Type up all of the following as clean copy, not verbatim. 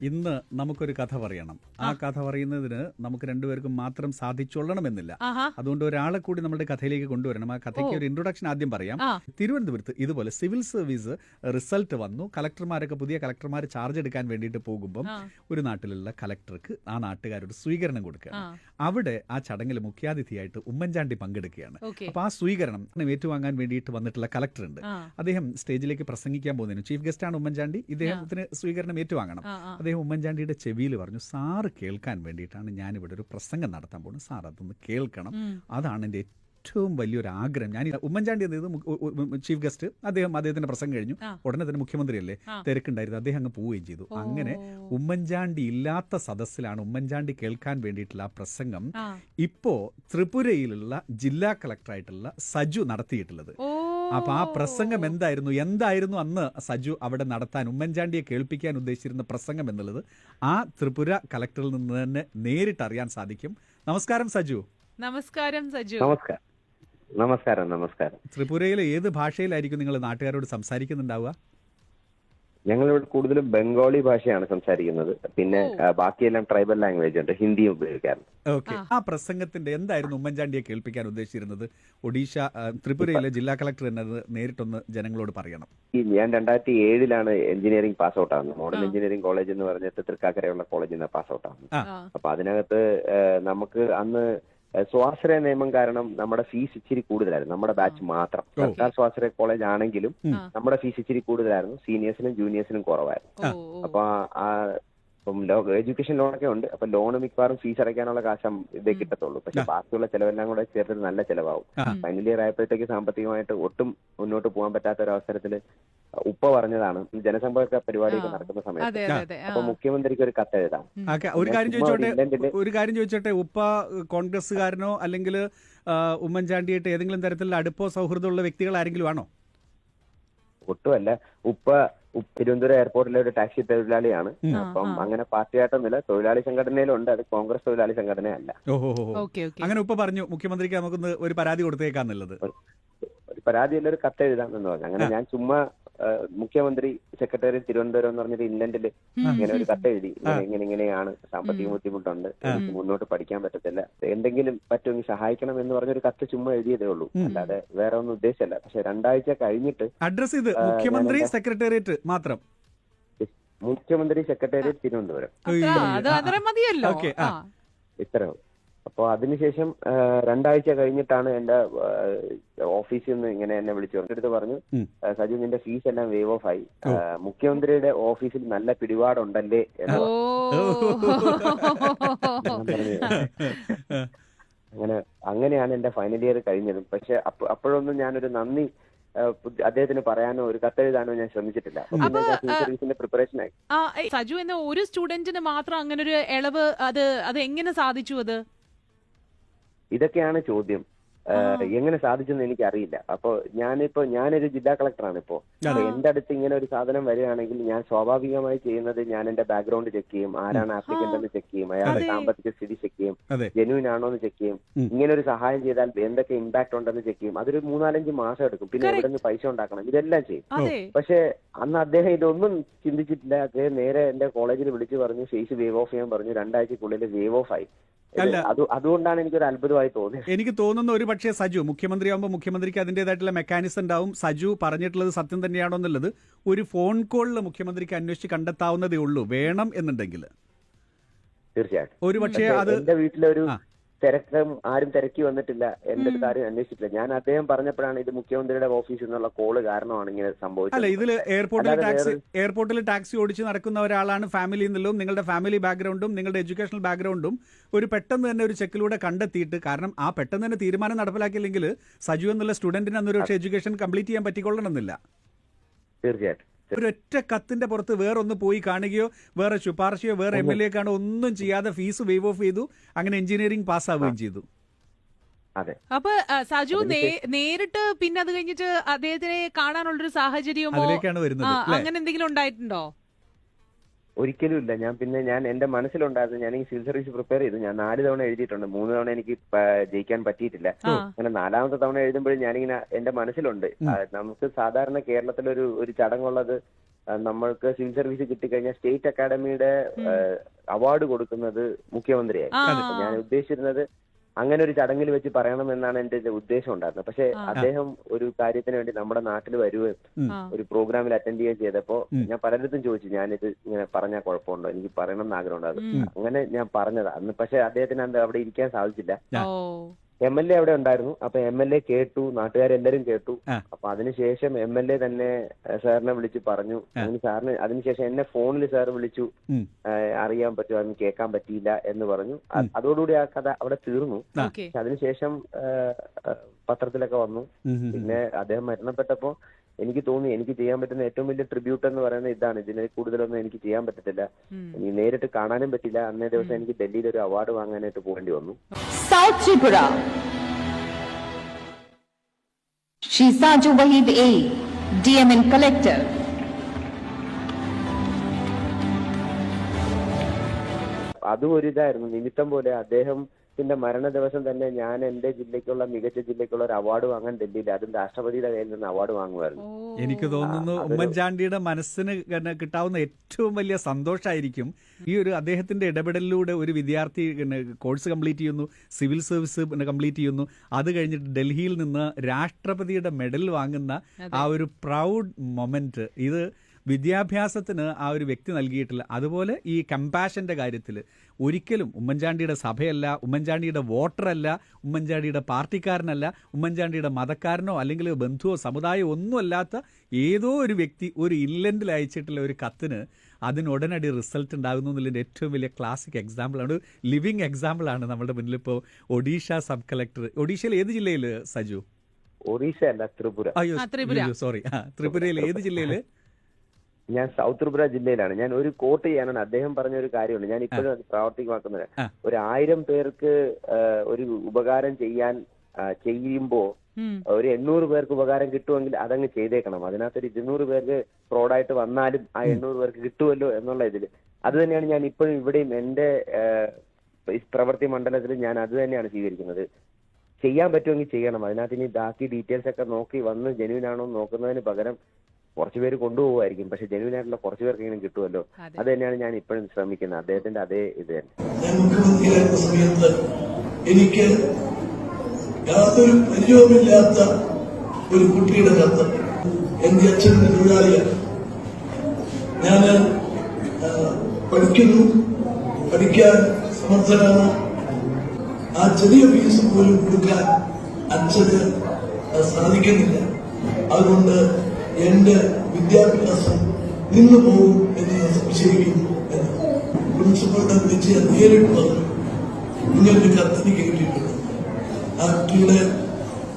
ഇന്ന് നമുക്കൊരു കഥ പറയണം. ആ കഥ പറയുന്നതിന് നമുക്ക് രണ്ടുപേർക്കും മാത്രം സാധിച്ചൊള്ളണമെന്നില്ല. അതുകൊണ്ട് ഒരാളെ കൂടി നമ്മുടെ കഥയിലേക്ക് കൊണ്ടുവരണം. ആ കഥയ്ക്ക് ഒരു ഇൻട്രൊഡക്ഷൻ ആദ്യം പറയാം. തിരുവനന്തപുരത്ത് ഇതുപോലെ സിവിൽ സർവീസ് റിസൾട്ട് വന്നു. കളക്ടർമാരൊക്കെ പുതിയ കളക്ടർമാർ ചാർജ് എടുക്കാൻ വേണ്ടിയിട്ട് പോകുമ്പം ഒരു നാട്ടിലുള്ള കളക്ടർക്ക് ആ നാട്ടുകാരോട് സ്വീകരണം കൊടുക്കുകയാണ്. അവിടെ ആ ചടങ്ങിൽ മുഖ്യാതിഥിയായിട്ട് ഉമ്മൻചാണ്ടി പങ്കെടുക്കുകയാണ്. അപ്പൊ ആ സ്വീകരണം ഏറ്റുവാങ്ങാൻ വേണ്ടിയിട്ട് വന്നിട്ടുള്ള കളക്ടർ ഉണ്ട്. അദ്ദേഹം സ്റ്റേജിലേക്ക് പ്രസംഗിക്കാൻ പോകുന്നതിന് ചീഫ് ഗസ്റ്റാണ് ഉമ്മൻചാണ്ടി. ഇദ്ദേഹത്തിന് സ്വീകരണം ഏറ്റുവാങ്ങണം. അദ്ദേഹം ഉമ്മൻചാണ്ടിയുടെ ചെവിയിൽ പറഞ്ഞു, സാറ് കേൾക്കാൻ വേണ്ടിയിട്ടാണ് ഞാനിവിടെ ഒരു പ്രസംഗം നടത്താൻ പോകുന്നത്, സാർ അതൊന്ന് കേൾക്കണം, അതാണ് എൻ്റെ ഏറ്റവും വലിയൊരു ആഗ്രഹം. ഞാൻ ഉമ്മൻചാണ്ടി ചീഫ് ഗസ്റ്റ്, അദ്ദേഹത്തിന്റെ പ്രസംഗം കഴിഞ്ഞു. ഉടനെ തന്നെ മുഖ്യമന്ത്രിയല്ലേ, തിരക്കുണ്ടായിരുന്നു, അദ്ദേഹം അങ്ങ് പോവുകയും ചെയ്തു. അങ്ങനെ ഉമ്മൻചാണ്ടി ഇല്ലാത്ത സദസ്സിലാണ് ഉമ്മൻചാണ്ടി കേൾക്കാൻ വേണ്ടിയിട്ടുള്ള ആ പ്രസംഗം ഇപ്പോ ത്രിപുരയിലുള്ള ജില്ലാ കളക്ടറായിട്ടുള്ള സജു നടത്തിയിട്ടുള്ളത്. അപ്പൊ ആ പ്രസംഗം എന്തായിരുന്നു അന്ന് സജു അവിടെ നടത്താൻ, ഉമ്മൻചാണ്ടിയെ കേൾപ്പിക്കാൻ ഉദ്ദേശിച്ചിരുന്ന പ്രസംഗം എന്നുള്ളത് ആ ത്രിപുര കളക്ടറിൽ നിന്ന് തന്നെ നേരിട്ട് അറിയാൻ സാധിക്കും. നമസ്കാരം സജു. നമസ്കാരം സജു. നമസ്കാരം. ത്രിപുരയിലെ ഏത് ഭാഷയിലായിരിക്കും നിങ്ങൾ നാട്ടുകാരോട് സംസാരിക്കുന്നുണ്ടാവുക? ഞങ്ങളിവിടെ കൂടുതലും ബംഗാളി ഭാഷയാണ് സംസാരിക്കുന്നത്. പിന്നെ ബാക്കിയെല്ലാം ട്രൈബൽ ലാംഗ്വേജ് ഉണ്ട്, ഹിന്ദിയും ഉപയോഗിക്കാറുണ്ട്. ഓക്കെ. ആ പ്രസംഗത്തിന്റെ എന്തായിരുന്നു ഉമ്മൻചാണ്ടിയെ കേൾപ്പിക്കാൻ ഉദ്ദേശിച്ചിരുന്നത്? ഒഡീഷ ത്രിപുരയിലെ ജില്ലാ കളക്ടർ എന്നത് നേരിട്ടൊന്ന് ജനങ്ങളോട് പറയണം. ഞാൻ 2007 എഞ്ചിനീയറിംഗ് പാസ് ഔട്ട് ആകുന്നത്. മോഡൽ എഞ്ചിനീയറിംഗ് കോളേജ് എന്ന് പറഞ്ഞിട്ട് തൃക്കാക്കരയുള്ള കോളേജിൽ നിന്ന് പാസ് ഔട്ട് ആകുന്നത്. അപ്പൊ അതിനകത്ത് നമുക്ക് അന്ന് സ്വാശ്രയ നിയമം കാരണം നമ്മുടെ ഫീസ് ഇച്ചിരി കൂടുതലായിരുന്നു. നമ്മുടെ ബാച്ച് മാത്രം സർക്കാർ സ്വാശ്രയ കോളേജ് ആണെങ്കിലും നമ്മുടെ ഫീസ് ഇച്ചിരി കൂടുതലായിരുന്നു. സീനിയേഴ്സിനും ജൂനിയേഴ്സിനും കുറവായിരുന്നു. അപ്പൊ ഇപ്പം എഡ്യൂക്കേഷൻ ലോണൊക്കെ ഉണ്ട്. അപ്പൊ ലോണ് മിക്കവാറും ഫീസ് അടയ്ക്കാനുള്ള കാശം ഇതേ കിട്ടത്തുള്ളൂ. പക്ഷെ ബാക്കിയുള്ള ചെലവെല്ലാം കൂടെ ചേർത്തിട്ട് നല്ല ചെലവാകും. ഫൈനൽ ഇയർ ആയപ്പോഴത്തേക്ക് സാമ്പത്തികമായിട്ട് ഒട്ടും മുന്നോട്ട് പോകാൻ പറ്റാത്ത ഒരു അവസരത്തില് ഉപ്പ പറഞ്ഞതാണ്, ജനസമ്പർക്ക പരിപാടിയൊക്കെ നടക്കുന്ന സമയത്ത് അപ്പൊ മുഖ്യമന്ത്രിക്ക് ഒരു കത്ത് എഴുതാം. ഒരു കാര്യം ചോദിച്ചോട്ടെ, ഉപ്പ കോൺഗ്രസ്സുകാരനോ അല്ലെങ്കിൽ ഉമ്മൻചാണ്ടിയായിട്ട് ഏതെങ്കിലും തരത്തിലുള്ള അടുപ്പോ സൗഹൃദമുള്ള വ്യക്തികൾ ആരെങ്കിലും ആണോ? ഒട്ടുമല്ല. ഉപ്പ തിരുവനന്തപുരം എയർപോർട്ടിലെ ഒരു ടാക്സി തൊഴിലാളിയാണ്. അപ്പം അങ്ങനെ പാർട്ടിയായിട്ടൊന്നുമില്ല, തൊഴിലാളി സംഘടനയിലുണ്ട്. അത് കോൺഗ്രസ് തൊഴിലാളി സംഘടനയല്ല. അങ്ങനെ ഉപ്പ പറഞ്ഞു മുഖ്യമന്ത്രിക്ക് നമുക്കൊന്ന് ഒരു പരാതി കൊടുത്തേക്കാന്നുള്ളത്. ഒരു പരാതിയല്ല, ഒരു കത്ത് എഴുതാം എന്ന് പറഞ്ഞു. അങ്ങനെ ഞാൻ ചുമ്മാ മുഖ്യമന്ത്രി സെക്രട്ടറി തിരുവനന്തപുരം എന്ന് പറഞ്ഞൊരു ഇംഗ്ലണ്ടില് ഇങ്ങനെ ഒരു കത്ത് എഴുതി, ഇങ്ങനെയാണ്, സാമ്പത്തിക ബുദ്ധിമുട്ടുണ്ട്, എനിക്ക് മുന്നോട്ട് പഠിക്കാൻ പറ്റത്തില്ല, എന്തെങ്കിലും പറ്റുമെങ്കിൽ സഹായിക്കണം എന്ന് പറഞ്ഞൊരു കത്ത് ചുമ്മാ എഴുതിയതേ ഉള്ളൂ, അല്ലാതെ വേറെ ഒന്നും ഉദ്ദേശമല്ല. പക്ഷെ 2 ആഴ്ച കഴിഞ്ഞിട്ട് അഡ്രസ് ചെയ്ത് മുഖ്യമന്ത്രി സെക്രട്ടേറിയറ്റ് മാത്രം, മുഖ്യമന്ത്രി സെക്രട്ടേറിയറ്റ് തിരുവനന്തപുരം, ഇത്രയും. അപ്പോൾ അതിനുശേഷം 2 ആഴ്ച കഴിഞ്ഞിട്ടാണ് എന്റെ ഓഫീസിൽ നിന്ന് ഇങ്ങനെ എന്നെ വിളിച്ചു പറഞ്ഞിട്ട് പറഞ്ഞു, സജു നിന്റെ ഫീസ് എല്ലാം വേവ് ഓഫ് ആയി, മുഖ്യമന്ത്രിയുടെ ഓഫീസിൽ നല്ല പിടിപാടുണ്ടല്ലേ എന്ന്. അങ്ങനെയാണ് എന്റെ ഫൈനൽ ഇയർ കഴിഞ്ഞത്. പക്ഷെ അപ്പോഴൊന്നും ഞാനൊരു നന്ദി അദ്ദേഹത്തിന് പറയാനോ ഒരു കത്തെഴുതാനോ ഞാൻ ശ്രമിച്ചിട്ടില്ല. സർവീസിന്റെ പ്രിപ്പറേഷൻ ആയി. സജു എന്ന ഒരു സ്റ്റുഡന്റിന് മാത്രം അങ്ങനെ ഒരു ഇളവ് അത് എങ്ങനെ സാധിച്ചു? ഇതൊക്കെയാണ് ചോദ്യം. എങ്ങനെ സാധിച്ചെന്ന് എനിക്ക് അറിയില്ല. അപ്പൊ ഞാനൊരു ജില്ലാ കളക്ടറാണ് ഇപ്പോ. എന്റെ അടുത്ത് ഇങ്ങനെ ഒരു സാധനം വരികയാണെങ്കിൽ ഞാൻ സ്വാഭാവികമായി ചെയ്യുന്നത്, ഞാൻ എന്റെ ബാക്ക്ഗ്രൗണ്ട് ചെക്ക് ചെയ്യും, ആരാണ് ആപ്ലിക്കന്റ് എന്ന് ചെക്ക് ചെയ്യും, അയാളുടെ സാമ്പത്തിക സ്ഥിതി ചെക്ക് ചെയ്യും, ജെന്യൂൻ ആണോ എന്ന് ചെക്ക് ചെയ്യും, ഇങ്ങനെ ഒരു സഹായം ചെയ്താൽ എന്തൊക്കെ ഇമ്പാക്ട് ഉണ്ടെന്ന് ചെക്ക് ചെയ്യും. അതൊരു 3-4 മാസം എടുക്കും. പിന്നെ എവിടെ നിന്ന് പൈസ ഉണ്ടാക്കണം, ഇതെല്ലാം ചെയ്യും. പക്ഷെ അന്ന് അദ്ദേഹം ഇതൊന്നും ചിന്തിച്ചിട്ടില്ല. അദ്ദേഹം നേരെ എന്റെ കോളേജിൽ വിളിച്ചു പറഞ്ഞു, ഫീസ് വേവ് ഓഫ് ചെയ്യാൻ പറഞ്ഞു. 2 ആഴ്ചക്കുള്ളിൽ വേവ് ഓഫ് ആയി. അതുകൊണ്ടാണ് എനിക്കൊരു അത്ഭുതമായി തോന്നിയത്. എനിക്ക് തോന്നുന്ന ഒരു പക്ഷേ സജു മുഖ്യമന്ത്രിയാകുമ്പോൾ മുഖ്യമന്ത്രിക്ക് അതിൻ്റെതായിട്ടുള്ള മെക്കാനിസം ഉണ്ടാവും. സജു പറഞ്ഞിട്ടുള്ളത് സത്യം തന്നെയാണോ എന്നുള്ളത് ഒരു ഫോൺ കോളിൽ മുഖ്യമന്ത്രിക്ക് അന്വേഷിച്ച് കണ്ടെത്താവുന്നതേ ഉള്ളൂ, വേണം എന്നുണ്ടെങ്കിൽ. തീർച്ചയായിട്ടും. ഒരു പക്ഷേ അത് എന്റെ വീട്ടിലൊരു തിരക്കും ആരും തിരക്കി വന്നിട്ടില്ല, എന്റെ അടുത്ത് ആരും അന്വേഷിച്ചിട്ടില്ല. ഞാൻ അദ്ദേഹം പറഞ്ഞപ്പോഴാണ് ഇത് മുഖ്യമന്ത്രിയുടെ ഓഫീസിൽ നിന്നുള്ള കോള് കാരണമാണ് ഇങ്ങനെ സംഭവിച്ചത്. അല്ല, ഇതിൽ എയർപോർട്ടിൽ ടാക്സി ഓടിച്ച് നടക്കുന്ന ഒരാളാണ് ഫാമിലി എന്നുള്ളതും നിങ്ങളുടെ ഫാമിലി ബാക്ക്ഗ്രൗണ്ടും നിങ്ങളുടെ എഡ്യൂക്കേഷണൽ ബാക്ക്ഗ്രൗണ്ടും ഒരു പെട്ടെന്ന് തന്നെ ഒരു ചെക്കിലൂടെ കണ്ടെത്തിയിട്ട്, കാരണം ആ പെട്ടെന്ന് തന്നെ തീരുമാനം നടപ്പിലാക്കിയില്ലെങ്കിൽ സജു എന്നുള്ള സ്റ്റുഡന്റിന് അന്നൊരു പക്ഷേ എഡ്യൂക്കേഷൻ കംപ്ലീറ്റ് ചെയ്യാൻ പറ്റിക്കൊള്ളണമെന്നില്ല. തീർച്ചയായിട്ടും. ഒരൊറ്റ കത്തിന്റെ പുറത്ത് വേറൊന്ന് പോയി കാണുകയോ വേറെ ശുപാർശയോ വേറെ MLA കാണോ ഒന്നും ചെയ്യാതെ ഫീസ് വേവ് ഓഫ് ചെയ്തു. അങ്ങനെ എഞ്ചിനീയറിംഗ് പാസ്സാവുകയും ചെയ്തു. അപ്പൊ സജു നേരിട്ട് പിന്നെ അത് കഴിഞ്ഞിട്ട് അദ്ദേഹത്തിനെ കാണാനുള്ളൊരു സാഹചര്യമോ അങ്ങനെ എന്തെങ്കിലും ഉണ്ടായിട്ടുണ്ടോ? ഒരിക്കലും ഇല്ല. ഞാൻ എന്റെ മനസ്സിലുണ്ടായിരുന്നു, ഞാൻ ഈ സിവിൽ സർവീസ് പ്രിപ്പയർ ചെയ്തു. ഞാൻ 4 തവണ എഴുതിയിട്ടുണ്ട്. 3 തവണ എനിക്ക് ജയിക്കാൻ പറ്റിയിട്ടില്ല. അങ്ങനെ 4ാമത്തെ തവണ എഴുതുമ്പോഴും ഞാനിങ്ങനെ എന്റെ മനസ്സിലുണ്ട്, നമുക്ക് സാധാരണ കേരളത്തിലൊരു ചടങ്ങുള്ളത് നമ്മൾക്ക് സിവിൽ സർവീസ് കിട്ടിക്കഴിഞ്ഞാൽ സ്റ്റേറ്റ് അക്കാഡമിയുടെ അവാർഡ് കൊടുക്കുന്നത് മുഖ്യമന്ത്രിയായിരുന്നു. ഞാൻ ഉദ്ദേശിച്ചിരുന്നത് അങ്ങനെ ഒരു ചടങ്ങിൽ വെച്ച് പറയണമെന്നാണ് എന്റെ ഉദ്ദേശം ഉണ്ടായിരുന്നത്. പക്ഷെ അദ്ദേഹം ഒരു കാര്യത്തിന് വേണ്ടി നമ്മുടെ നാട്ടിൽ വരുകയും ഒരു പ്രോഗ്രാമിൽ അറ്റൻഡ് ചെയ്യുകയും ചെയ്തപ്പോ ഞാൻ പലയിടത്തും ചോദിച്ചു, ഞാനിത് ഇങ്ങനെ പറഞ്ഞാൽ കുഴപ്പമുണ്ടോ, എനിക്ക് പറയണം എന്ന് ആഗ്രഹം ഉണ്ടായിരുന്നു. അങ്ങനെ ഞാൻ പറഞ്ഞതാ അന്ന്. പക്ഷെ അദ്ദേഹത്തിന് അവിടെ ഇരിക്കാൻ സാധിച്ചില്ല. MLA അവിടെ ഉണ്ടായിരുന്നു. അപ്പൊ MLA കേട്ടു, നാട്ടുകാരെല്ലാരും കേട്ടു. അപ്പൊ അതിനുശേഷം MLA തന്നെ സാറിനെ വിളിച്ച് പറഞ്ഞു. സാറിന് അതിനുശേഷം എന്നെ ഫോണിൽ സാർ വിളിച്ചു, അറിയാൻ പറ്റുമോ, അതിന് കേൾക്കാൻ പറ്റിയില്ല എന്ന് പറഞ്ഞു. അതോടുകൂടി ആ കഥ അവിടെ തീർന്നു. അതിനുശേഷം പത്രത്തിലൊക്കെ വന്നു. പിന്നെ അദ്ദേഹം മരണപ്പെട്ടപ്പോ എനിക്ക് തോന്നി എനിക്ക് ചെയ്യാൻ പറ്റുന്ന ഏറ്റവും വലിയ ട്രിബ്യൂട്ട് എന്ന് പറയുന്നത് ഇതാണ്. ഇതിനെ കൂടുതലൊന്നും എനിക്ക് ചെയ്യാൻ പറ്റത്തില്ല. ഇനി നേരിട്ട് കാണാനും പറ്റില്ല. അന്നേ ദിവസം എനിക്ക് ഡൽഹിയിൽ ഒരു അവാർഡ് വാങ്ങാനായിട്ട് പോകേണ്ടി വന്നു. South Tripura. Shisaju Wahid A, DMN Collector. അതും ഒരു ഇതായിരുന്നു, നിമിത്തം പോലെ. അദ്ദേഹത്തിന്റെ മരണ ദിവസം തന്നെ ഞാൻ എന്റെ ജില്ലയ്ക്കുള്ള മികച്ച ജില്ലയ്ക്കുള്ള ഒരു അവാർഡ് വാങ്ങാൻ ഡൽഹിയിൽ, അതും രാഷ്ട്രപതിയുടെ കയ്യിൽ നിന്ന് അവാർഡ് വാങ്ങുമായിരുന്നു. എനിക്ക് തോന്നുന്നു ഉമ്മൻചാണ്ടിയുടെ മനസ്സിന് കിട്ടാവുന്ന ഏറ്റവും വലിയ സന്തോഷമായിരിക്കും ഈ ഒരു അദ്ദേഹത്തിന്റെ ഇടപെടലിലൂടെ ഒരു വിദ്യാർത്ഥി കോഴ്സ് കംപ്ലീറ്റ് ചെയ്യുന്നു, സിവിൽ സർവീസ് കംപ്ലീറ്റ് ചെയ്യുന്നു, അത് കഴിഞ്ഞിട്ട് ഡൽഹിയിൽ നിന്ന് രാഷ്ട്രപതിയുടെ മെഡൽ വാങ്ങുന്ന ആ ഒരു പ്രൗഡ് മൊമെന്റ്. ഇത് വിദ്യാഭ്യാസത്തിന് ആ ഒരു വ്യക്തി നൽകിയിട്ടില്ല. അതുപോലെ ഈ കമ്പാഷന്റെ കാര്യത്തിൽ ഒരിക്കലും ഉമ്മൻചാണ്ടിയുടെ സഭയല്ല, ഉമ്മൻചാണ്ടിയുടെ വോട്ടറല്ല, ഉമ്മൻചാണ്ടിയുടെ പാർട്ടിക്കാരനല്ല, ഉമ്മൻചാണ്ടിയുടെ മതക്കാരനോ അല്ലെങ്കിൽ ബന്ധുവോ സമുദായമോ ഒന്നുമല്ലാത്ത ഏതോ ഒരു വ്യക്തി ഒരു ഇൻലൻഡിൽ അയച്ചിട്ടുള്ള ഒരു കത്തിന് അതിനുടനടി റിസൾട്ട് ഉണ്ടാകുന്നു എന്നുള്ളതിൻ്റെ ഏറ്റവും വലിയ ക്ലാസിക് എക്സാമ്പിളാണ്, ഒരു ലിവിങ് എക്സാമ്പിളാണ് നമ്മുടെ മുന്നിൽ. ഇപ്പോൾ ഒഡീഷ സബ് കളക്ടർ, ഒഡീഷയിൽ ഏത് ജില്ലയിൽ സജു? ഒറീസ അല്ല, ത്രിപുര. അയ്യോ സോറി, ത്രിപുരയിൽ ഏത് ജില്ലയിൽ? ഞാൻ സൗത്ത് ത്രിപുര ജില്ലയിലാണ്. ഞാൻ ഒരു കോട്ട് ചെയ്യാനാണ്. അദ്ദേഹം പറഞ്ഞ ഒരു കാര്യമുണ്ട്, ഞാൻ ഇപ്പോഴും പ്രാവർത്തികമാക്കുന്നത്. 1000 പേർക്ക് ഒരു ഉപകാരം ചെയ്യുമ്പോ ഒരു 800 പേർക്ക് ഉപകാരം കിട്ടുമെങ്കിൽ അതങ്ങ് ചെയ്തേക്കണം. അതിനകത്തൊരു 200 പേർക്ക് ഫ്രോഡായിട്ട് വന്നാലും ആ 800 പേർക്ക് കിട്ടുമല്ലോ എന്നുള്ള ഇതില്. അത് തന്നെയാണ് ഞാൻ ഇപ്പോഴും ഇവിടെയും എന്റെ പ്രവൃത്തി മണ്ഡലത്തിൽ ഞാൻ അത് തന്നെയാണ് സ്വീകരിക്കുന്നത്. ചെയ്യാൻ പറ്റുമെങ്കിൽ ചെയ്യണം. അതിനകത്ത് ഇനി ബാക്കി ഡീറ്റെയിൽസ് ഒക്കെ നോക്കി വന്ന് ജെന്യൂൻ ആണോ നോക്കുന്നതിന് പകരം കുറച്ചു പേര് കൊണ്ടുപോകുമായിരിക്കും, പക്ഷെ ജെന്യൂൻ ആയിട്ടുള്ള കുറച്ചു പേർക്ക് ഇങ്ങനെ കിട്ടുമല്ലോ. അത് തന്നെയാണ് ഞാൻ ഇപ്പോഴും ശ്രമിക്കുന്നത്. അദ്ദേഹത്തിന്റെ അതേ ഇത് തന്നെ. ഞാൻ മുഖ്യമന്ത്രിയായിരുന്ന സമയത്ത് എനിക്ക് യാതൊരു പരിചയവുമില്ലാത്ത ഒരു കുട്ടിയുടെ കത്ത്. എന്റെ അച്ഛൻ്റെ തൊഴിലാളിയാണ്. ഞാൻ പഠിക്കുന്നു, പഠിക്കാൻ സമർത്ഥനാണ്. ആ ചെറിയ ഫീസ് പോലും കൊടുക്കാൻ അച്ഛന് സാധിക്കുന്നില്ല. അതുകൊണ്ട് എന്റെ വിദ്യാഭ്യാസം നിന്നു പോകും എന്ന് ഞാൻ സംശയിക്കുന്നു എന്ന് പ്രിൻസിപ്പളിനെ വിളിച്ച് ഞാൻ നേരിട്ട് പറഞ്ഞു. ഇങ്ങനൊരു കത്തെനിക്ക് കിട്ടിയിട്ടുണ്ട്. ആ കുട്ടിയുടെ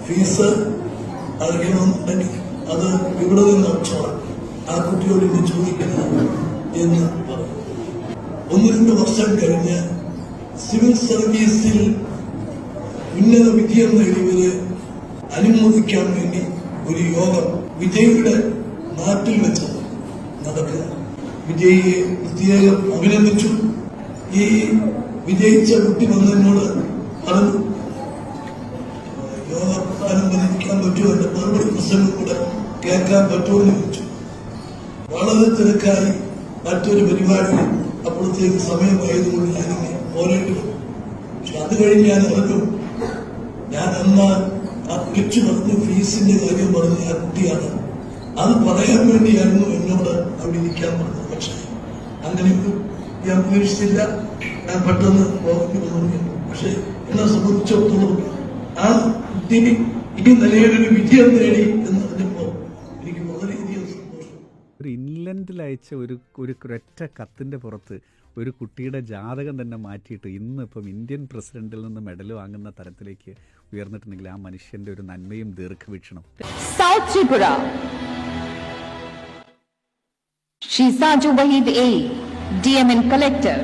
ഫീസ് അടയ്ക്കണമെന്നുണ്ടെങ്കിൽ അത് ഇവിടെ നിന്ന് അടച്ചോളാം, ആ കുട്ടിയോട് ഇനി ചോദിക്കുന്നത് എന്ന് പറഞ്ഞു. 1-2 വർഷം കഴിഞ്ഞ് സിവിൽ സർവീസിൽ ഉന്നത വിജയം നേടിയവരെ അനുമോദിക്കാൻ വേണ്ടി ഒരു യോഗം വിജയിയുടെ നാട്ടിൽ വെച്ച് നടക്കുക. വിജയിയെ പ്രത്യേകം അഭിനന്ദിച്ചു. ഈ വിജയിച്ച കുട്ടി വന്നതിനോട് പറഞ്ഞു, യോഗപ്രധാനം വന്നിരിക്കാൻ പറ്റുമോ, എന്റെ മറുപടി പ്രസംഗം കൂടെ കേൾക്കാൻ പറ്റുമോ എന്ന് ചോദിച്ചു. വളരെ തിരക്കായി മറ്റൊരു പരിപാടി അപ്പോഴത്തേക്ക് സമയമായതുകൊണ്ട് ഞാനിങ്ങനെ പോരേണ്ടി വന്നു. പക്ഷെ അത് കഴിഞ്ഞ് ഞാൻ അറിഞ്ഞു, ഞാൻ അന്ന് ആ വിളിച്ചു പറഞ്ഞ ഫീസിന്റെ കാര്യം പറഞ്ഞ ആ കുട്ടിയാണ്. അത് പറയാൻ വേണ്ടിയായിരുന്നു എന്നോട് അവിടെ ഇരിക്കാൻ പറഞ്ഞത്. പക്ഷെ അങ്ങനെ ഞാൻ പ്രതീക്ഷിച്ചില്ല. ഞാൻ പെട്ടെന്ന് പോകേണ്ടി വന്നു. പക്ഷെ എന്നെ സംബന്ധിച്ചിടത്തോളം ആ കുട്ടി ഈ നിലയിലൊരു വിജയം നേടി എന്ന് പറഞ്ഞപ്പോ എനിക്ക് വളരെയധികം സന്തോഷം. ഒരു ഇൻലൻഡിൽ അയച്ച ഒരു ഒരൊറ്റ കത്തിന്റെ പുറത്ത് ഒരു കുട്ടിയുടെ ജാതകം തന്നെ മാറ്റിയിട്ട് ഇന്നിപ്പം ഇന്ത്യൻ പ്രസിഡന്റിൽ നിന്ന് മെഡൽ വാങ്ങുന്ന തരത്തിലേക്ക് ഉയർന്നിട്ടുണ്ടെങ്കിൽ ആ മനുഷ്യന്റെ ഒരു നന്മയും ദീർഘവീക്ഷണം. South Tripura. Shisaju Wahid A, DMN Collector.